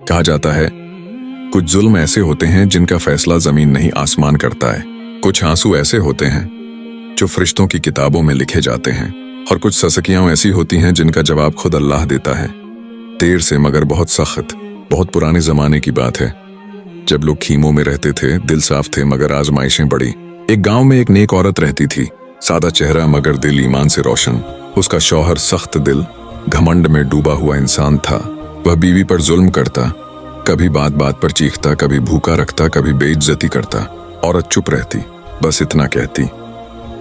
कहा जाता है कुछ जुल्म ऐसे होते हैं जिनका फैसला जमीन नहीं आसमान करता है, कुछ आंसू ऐसे होते हैं जो फरिश्तों की किताबों में लिखे जाते हैं, और कुछ ससकियां ऐसी होती हैं जिनका जवाब खुद अल्लाह देता है। देर से मगर बहुत सख्त, बहुत पुराने जमाने की बात है, जब लोग खीमों में रहते थे, दिल साफ थे मगर आजमाइशें बड़ी। एक गांव में एक नेक औरत रहती थी, सादा चेहरा मगर दिल ईमान से रोशन। उसका शौहर सख्त दिल, घमंड में डूबा हुआ इंसान था। वह बीवी पर जुल्म करता, कभी बात बात पर चीखता, कभी भूखा रखता, कभी बेइज्जती करता। औरत चुप रहती, बस इतना कहती,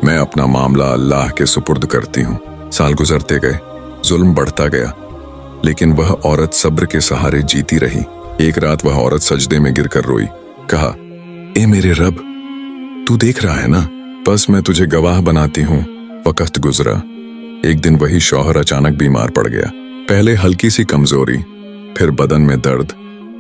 मैं अपना मामला अल्लाह के सुपुर्द करती हूँ। साल गुजरते गए, जुल्म बढ़ता गया, लेकिन वह औरत सब्र के सहारे जीती रही। एक रात वह औरत सजदे में गिरकर रोई, कहा, ए मेरे रब, तू देख रहा है ना, बस मैं तुझे गवाह बनाती हूँ। वक्त गुजरा, एक दिन वही शौहर अचानक बीमार पड़ गया। पहले हल्की सी कमजोरी, फिर बदन में दर्द,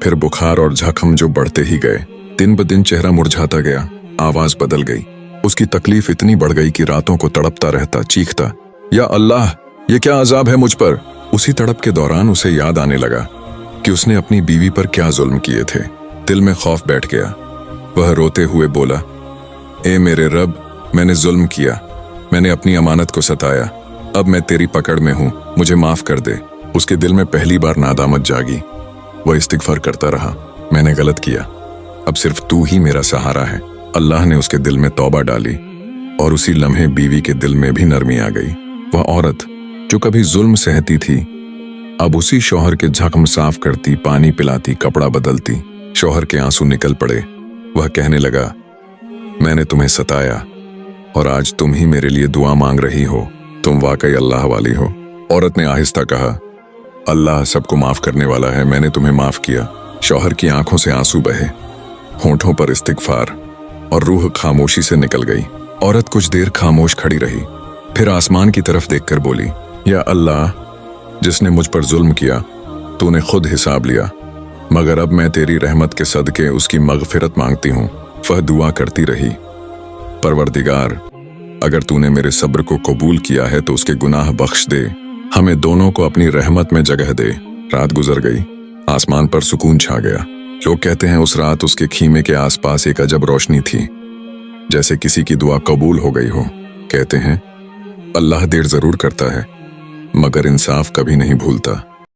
फिर बुखार और जख्म जो बढ़ते ही गए। दिन ब दिन चेहरा मुरझाता गया, आवाज बदल गई। उसकी तकलीफ इतनी बढ़ गई कि रातों को तड़पता रहता, चीखता, या अल्लाह, ये क्या अजाब है मुझ पर। उसी तड़प के दौरान उसे याद आने लगा कि उसने अपनी बीवी पर क्या जुल्म किए थे। दिल में खौफ बैठ गया। वह रोते हुए बोला, ए मेरे रब, मैंने जुल्म किया, मैंने अपनी अमानत को सताया, अब मैं तेरी पकड़ में हूं, मुझे माफ कर दे। उसके दिल में पहली बार नादामत जागी। वह इस्तिगफार करता रहा, मैंने गलत किया, अब सिर्फ तू ही मेरा सहारा है। अल्लाह ने उसके दिल में तौबा डाली और उसी लम्हे बीवी के दिल में भी नरमी आ गई। वह औरत जो कभी जुल्म सहती थी, अब उसी शौहर के जख्म साफ करती, पानी पिलाती, कपड़ा बदलती। शौहर के आंसू निकल पड़े। वह कहने लगा, मैंने तुम्हें सताया और आज तुम ही मेरे लिए दुआ मांग रही हो, तुम वाकई अल्लाह वाली हो। औरत ने आहिस्ता कहा, अल्लाह सबको माफ करने वाला है, मैंने तुम्हें माफ किया। शौहर की आंखों से आंसू बहे, होंठों पर इस्तिगफार, और रूह खामोशी से निकल गई। औरत कुछ देर खामोश खड़ी रही, फिर आसमान की तरफ देखकर बोली, या अल्लाह, जिसने मुझ पर जुल्म किया तूने खुद हिसाब लिया, मगर अब मैं तेरी रहमत के सदके उसकी मगफिरत मांगती हूँ। वह दुआ करती रही, परवरदिगार, अगर तूने मेरे सब्र को कबूल किया है तो उसके गुनाह बख्श दे, हमें दोनों को अपनी रहमत में जगह दे। रात गुजर गई, आसमान पर सुकून छा गया। लोग कहते हैं उस रात उसके खीमे के आसपास एक अजब रोशनी थी, जैसे किसी की दुआ कबूल हो गई हो। कहते हैं अल्लाह देर जरूर करता है, मगर इंसाफ कभी नहीं भूलता।